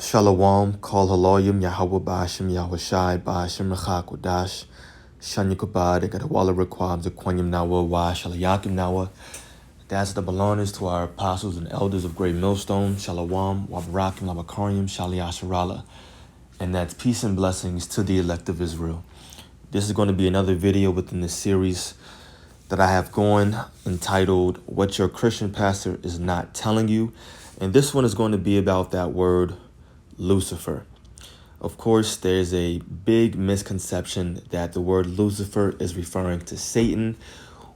Shalom, Kol Haloyim, Yahweh Bashim, Yahweh Shai, Bashim, Rachak, Wadash, Shanyukabad, Egadawala Requam, Zequanium Nawa, Wa, Shalayakim Nawa. That's the belongings to our apostles and elders of Great Millstone, Shalom, Wabarakim, Labakarim, Shaliyasharala. And that's peace and blessings to the elect of Israel. This is going to be another video within the series that I have going entitled, What Your Christian Pastor Is Not Telling You. And this one is going to be about that word, Lucifer. Of course, there's a big misconception that the word Lucifer is referring to Satan.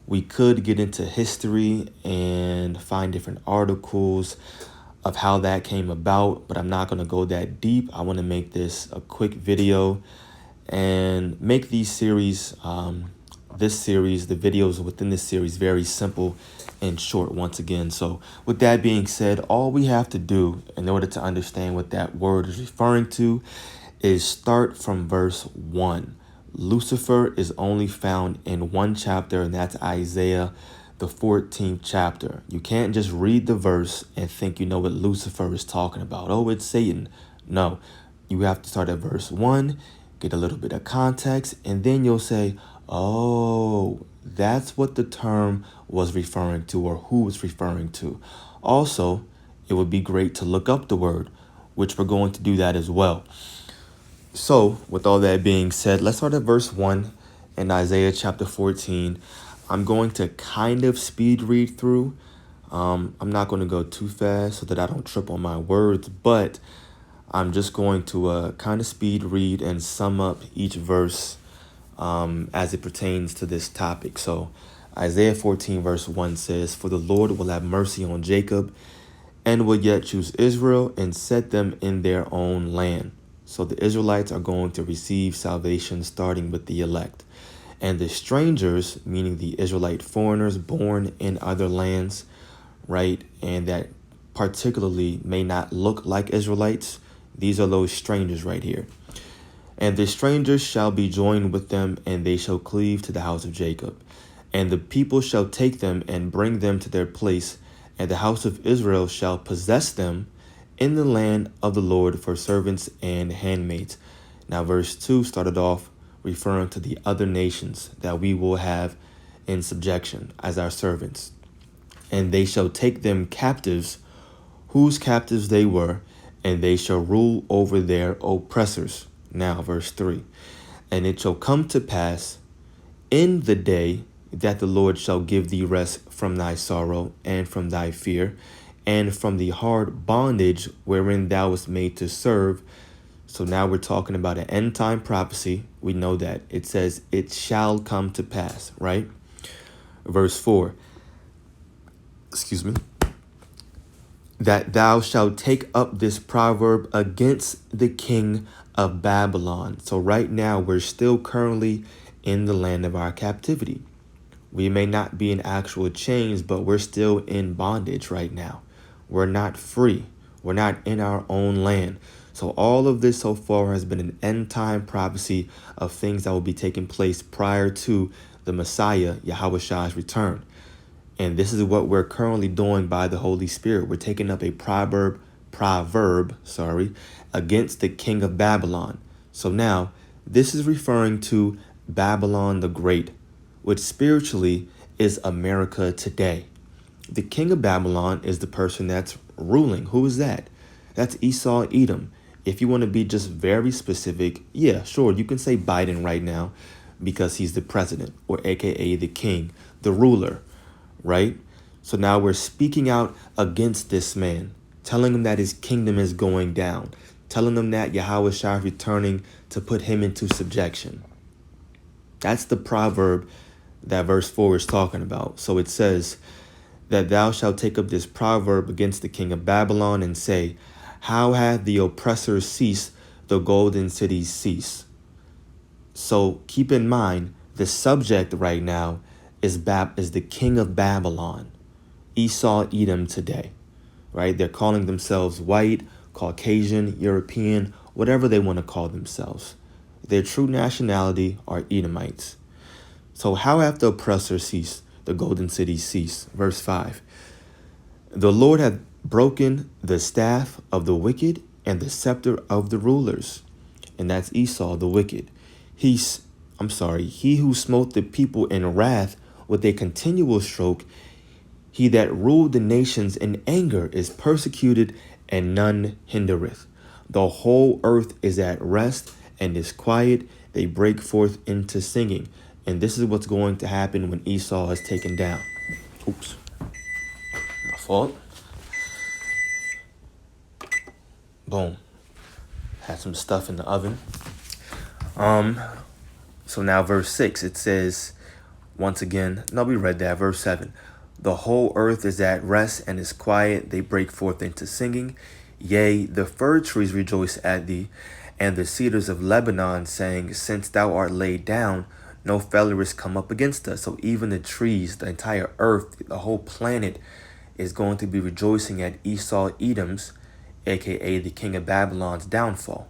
We could get into history and find different articles of how that came about, but I'm not going to go that deep. I want to make this a quick video and make these series, the videos within this series, very simple and short once again. So with that being said, all we have to do in order to understand what that word is referring to is start from verse 1. Lucifer is only found in one chapter, and that's Isaiah, the 14th chapter. You can't just read the verse and think you know what Lucifer is talking about. Oh, it's Satan. No, you have to start at verse 1, get a little bit of context, and then you'll say, oh, that's what the term was referring to, or who it's referring to. Also, it would be great to look up the word, which we're going to do that as well. So with all that being said, let's start at verse 1 in Isaiah chapter 14. I'm going to kind of speed read through. I'm not going to go too fast so that I don't trip on my words, but I'm just going to kind of speed read and sum up each verse as it pertains to this topic. So Isaiah 14 verse 1 says, For the Lord will have mercy on Jacob and will yet choose Israel and set them in their own land. So the Israelites are going to receive salvation starting with the elect. And the strangers, meaning the Israelite foreigners born in other lands, right, and that particularly may not look like Israelites, these are those strangers right here. And the strangers shall be joined with them, and they shall cleave to the house of Jacob. And the people shall take them and bring them to their place, and the house of Israel shall possess them in the land of the Lord for servants and handmaids. Now, verse 2 started off referring to the other nations that we will have in subjection as our servants. And they shall take them captives, whose captives they were, and they shall rule over their oppressors. Now, verse 3, And it shall come to pass in the day that the Lord shall give thee rest from thy sorrow and from thy fear, and from the hard bondage wherein thou wast made to serve. So now we're talking about an end time prophecy. We know that it says it shall come to pass, right? Verse 4, that thou shalt take up this proverb against the king of Babylon. So right now we're still currently in the land of our captivity. We may not be in actual chains, but we're still in bondage right now. We're not free. We're not in our own land. So all of this so far has been an end time prophecy of things that will be taking place prior to the Messiah, Yahweh Shai's return. And this is what we're currently doing by the Holy Spirit. We're taking up a proverb, against the king of Babylon. So now this is referring to Babylon the Great, which spiritually is America today. The king of Babylon is the person that's ruling. Who is that? That's Esau, Edom. If you want to be just very specific, yeah, sure, you can say Biden right now because he's the president, or AKA the king, the ruler, right? So now we're speaking out against this man, telling him that his kingdom is going down, telling him that Yahweh Shai is returning to put him into subjection. That's the proverb that verse 4 is talking about. So it says that thou shalt take up this proverb against the king of Babylon and say, How hath the oppressor ceased, the golden cities cease? So keep in mind, the subject right now is the king of Babylon, Esau, Edom today, right? They're calling themselves white, Caucasian, European, whatever they want to call themselves. Their true nationality are Edomites. So how hath the oppressor ceased, the golden cities cease? Verse 5, The Lord hath broken the staff of the wicked and the scepter of the rulers. And that's Esau, the wicked. He who smote the people in wrath with a continual stroke. He that ruled the nations in anger is persecuted, and none hindereth. The whole earth is at rest and is quiet. They break forth into singing. And this is what's going to happen when Esau is taken down. Oops. My fault. Boom. Had some stuff in the oven. So now verse 6, it says, once again, no, we read that, verse 7. The whole earth is at rest and is quiet. They break forth into singing. Yea, the fir trees rejoice at thee, and the cedars of Lebanon, saying, since thou art laid down, no failure is come up against us. So even the trees, the entire earth, the whole planet is going to be rejoicing at Esau Edom's, aka the king of Babylon's downfall.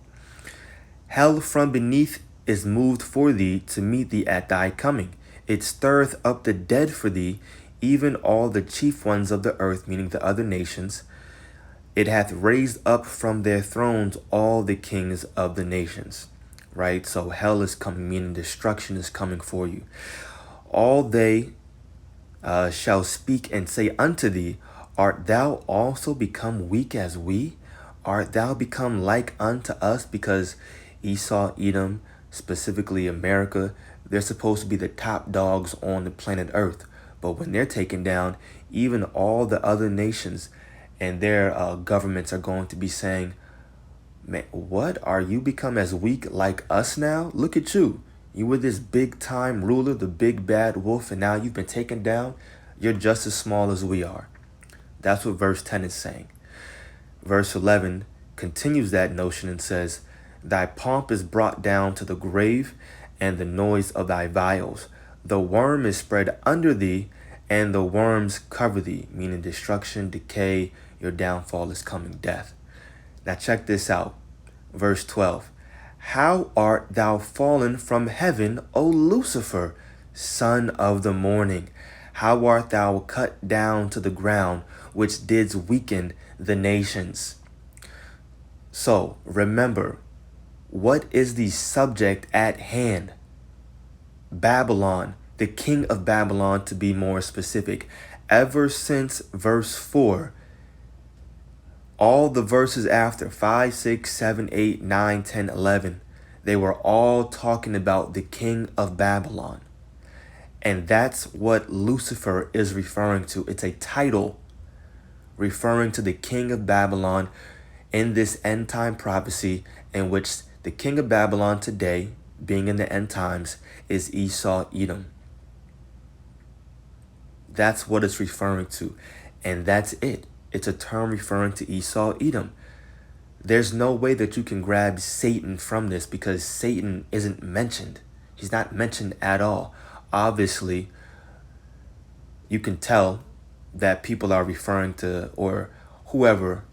Hell from beneath is moved for thee to meet thee at thy coming. It stirreth up the dead for thee, even all the chief ones of the earth, meaning the other nations. It hath raised up from their thrones all the kings of the nations. Right? So hell is coming, meaning destruction is coming for you. All they shall speak and say unto thee, art thou also become weak as we? Art thou become like unto us? Because Esau, Edom, specifically America, they're supposed to be the top dogs on the planet Earth. But when they're taken down, even all the other nations and their governments are going to be saying, man, what? Are you become as weak like us now? Look at you. You were this big time ruler, the big bad wolf, and now you've been taken down. You're just as small as we are. That's what verse 10 is saying. Verse 11 continues that notion and says, thy pomp is brought down to the grave, and the noise of thy vials. The worm is spread under thee, and the worms cover thee, meaning destruction, decay, your downfall is coming, death. Now check this out. Verse 12. How art thou fallen from heaven, O Lucifer, son of the morning? How art thou cut down to the ground, which didst weaken the nations? So remember, what is the subject at hand? Babylon, the king of Babylon, to be more specific. Ever since verse 4, all the verses after 5, 6, 7, 8, 9, 10, 11, they were all talking about the king of Babylon. And that's what Lucifer is referring to. It's a title referring to the king of Babylon in this end time prophecy, in which the king of Babylon today, being in the end times, is Esau Edom. That's what it's referring to. And that's it. It's a term referring to Esau Edom. There's no way that you can grab Satan from this, because Satan isn't mentioned. He's not mentioned at all. Obviously, you can tell that people are referring to, or whoever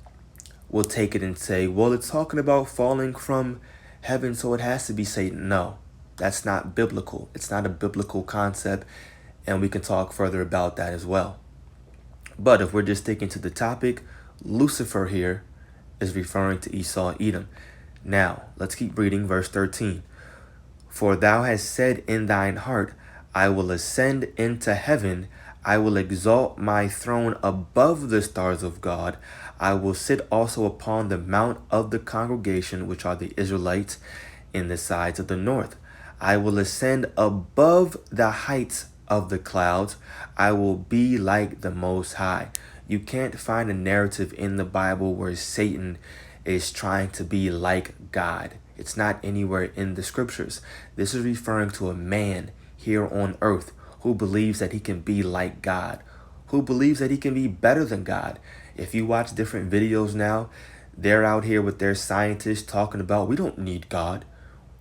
will take it and say, well, it's talking about falling from heaven, so it has to be Satan. No, that's not biblical. It's not a biblical concept, and we can talk further about that as well. But if we're just sticking to the topic, Lucifer here is referring to Esau Edom. Now, let's keep reading verse 13. For thou hast said in thine heart, I will ascend into heaven. I will exalt my throne above the stars of God. I will sit also upon the mount of the congregation, which are the Israelites, in the sides of the north. I will ascend above the heights of the clouds. I will be like the Most High. You can't find a narrative in the Bible where Satan is trying to be like God. It's not anywhere in the scriptures. This is referring to a man here on earth who believes that he can be like God, who believes that he can be better than God. If you watch different videos now, they're out here with their scientists talking about, we don't need God.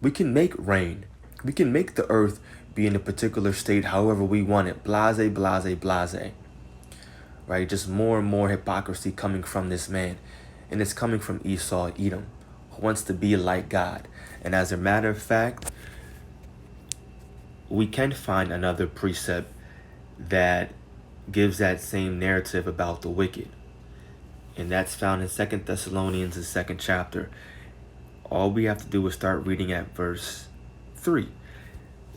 We can make rain. We can make the earth be in a particular state however we want it. Blase, blase, blase. Right? Just more and more hypocrisy coming from this man. And it's coming from Esau Edom, who wants to be like God. And as a matter of fact, we can find another precept that gives that same narrative about the wicked. And that's found in 2 Thessalonians, the 2nd chapter. All we have to do is start reading at verse 3.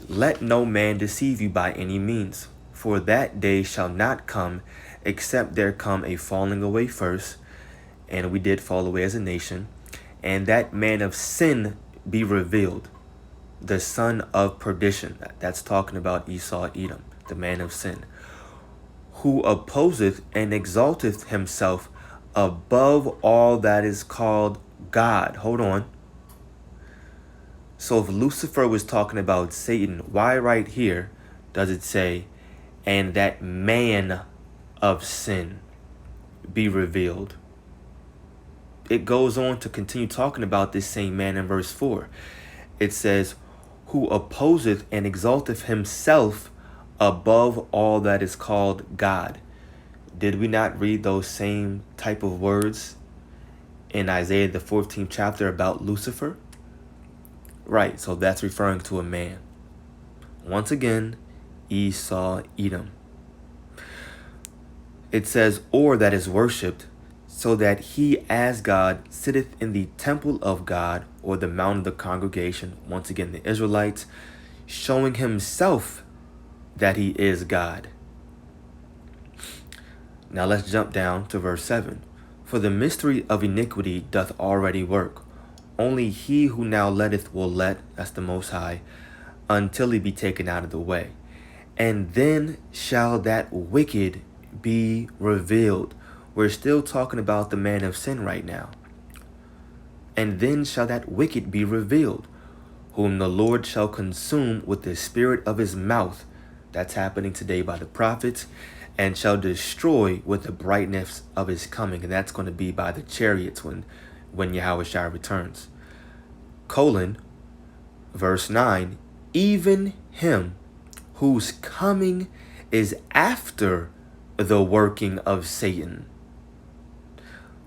Let no man deceive you by any means, for that day shall not come, except there come a falling away first, and we did fall away as a nation, and that man of sin be revealed, the son of perdition. That's talking about Esau, Edom, the man of sin, who opposeth and exalteth himself above all that is called God. Hold on. So if Lucifer was talking about Satan, why right here does it say, and that man of sin be revealed? It goes on to continue talking about this same man in verse 4. It says, who opposeth and exalteth himself above all that is called God. Did we not read those same type of words in Isaiah the 14th chapter about Lucifer? Right, so that's referring to a man. Once again, Esau, Edom. It says, or that is worshipped, so that he as God sitteth in the temple of God, or the mount of the congregation. Once again, the Israelites, showing himself that he is God. Now let's jump down to verse 7. For the mystery of iniquity doth already work. Only he who now letteth will let, that's the Most High, until he be taken out of the way. And then shall that wicked be revealed. We're still talking about the man of sin right now. And then shall that wicked be revealed, whom the Lord shall consume with the spirit of his mouth. That's happening today by the prophets. And shall destroy with the brightness of his coming. And that's going to be by the chariots when Yahushua returns. Verse 9, even him whose coming is after the working of Satan,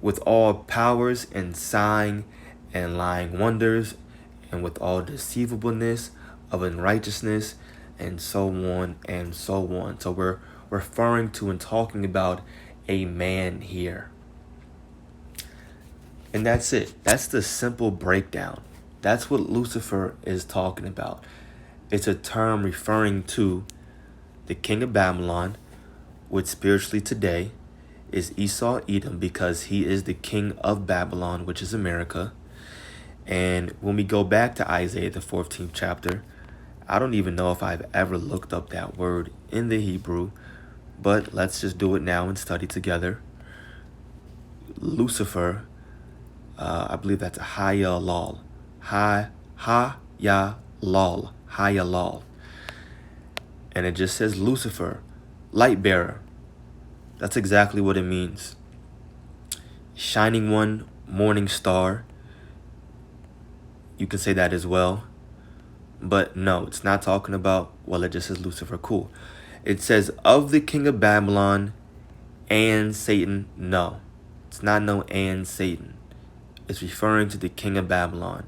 with all powers and sign and lying wonders, and with all deceivableness of unrighteousness, and so on and so on. So we're referring to and talking about a man here. And that's it. That's the simple breakdown. That's what Lucifer is talking about. It's a term referring to the king of Babylon, which spiritually today is Esau, Edom, because he is the king of Babylon, which is America. And when we go back to Isaiah, the 14th chapter, I don't even know if I've ever looked up that word in the Hebrew, but let's just do it now and study together. Lucifer, I believe that's Hayalal. Hayalal. And it just says Lucifer, light bearer. That's exactly what it means. Shining one, morning star. You can say that as well. But no, it's not talking about, well, it just says Lucifer. Cool. It says of the king of Babylon and Satan. No, it's not no and Satan. It's referring to the king of Babylon.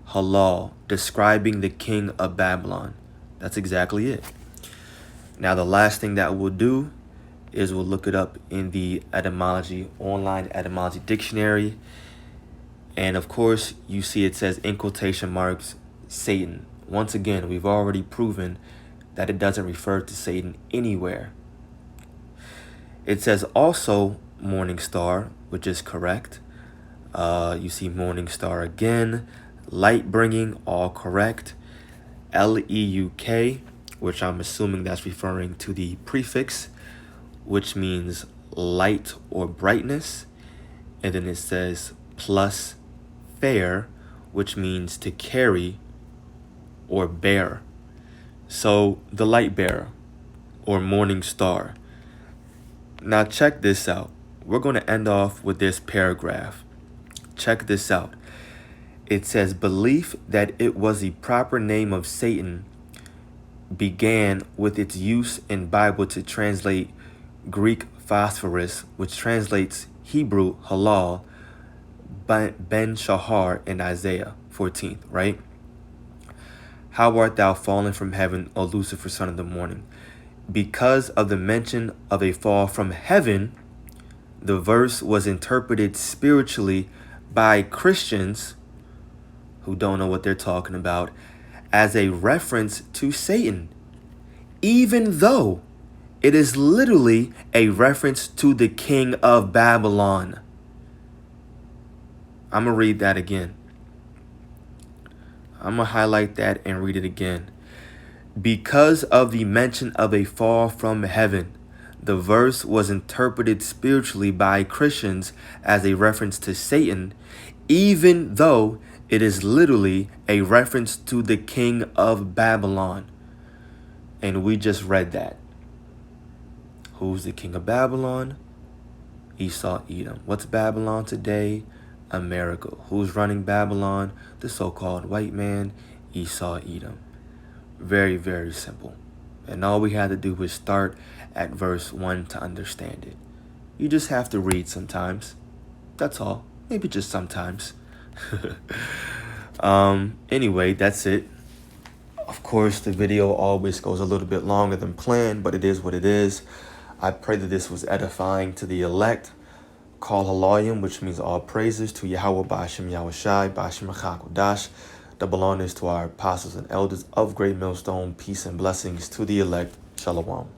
Halal, describing the king of Babylon. That's exactly it. Now, the last thing that we'll do is we'll look it up in the etymology, online etymology dictionary. And of course, you see it says in quotation marks, Satan. Once again, we've already proven that it doesn't refer to Satan anywhere. It says also morning star, which is correct. You see morning star again. Light bringing, all correct. Leuk, which I'm assuming that's referring to the prefix, which means light or brightness. And then it says plus fair, which means to carry or bear. So the light bearer or morning star. Now check this out. We're going to end off with this paragraph. Check this out. It says belief that it was the proper name of Satan began with its use in Bible to translate Greek phosphorus, which translates Hebrew halal, Ben Shahar in Isaiah 14th, right? How art thou fallen from heaven, O Lucifer, son of the morning? Because of the mention of a fall from heaven, the verse was interpreted spiritually by Christians who don't know what they're talking about as a reference to Satan, even though it is literally a reference to the king of Babylon. I'm going to read that again. I'm going to highlight that and read it again. Because of the mention of a fall from heaven, the verse was interpreted spiritually by Christians as a reference to Satan, even though it is literally a reference to the king of Babylon. And we just read that. Who's the king of Babylon? Esau, Edom. What's Babylon today? America. Who's running Babylon? The so-called white man, Esau, Edom. Very, very simple. And all we had to do was start at verse 1 to understand it. You just have to read sometimes. That's all. Maybe just sometimes. Anyway, that's it. Of course, the video always goes a little bit longer than planned, but it is what it is. I pray that this was edifying to the elect. Call Halayim, which means all praises to Yahweh Ba'ashem Yahushai, Ba'ashem Chakodash. Double honors to our apostles and elders of Great Millstone. Peace and blessings to the elect. Shalom.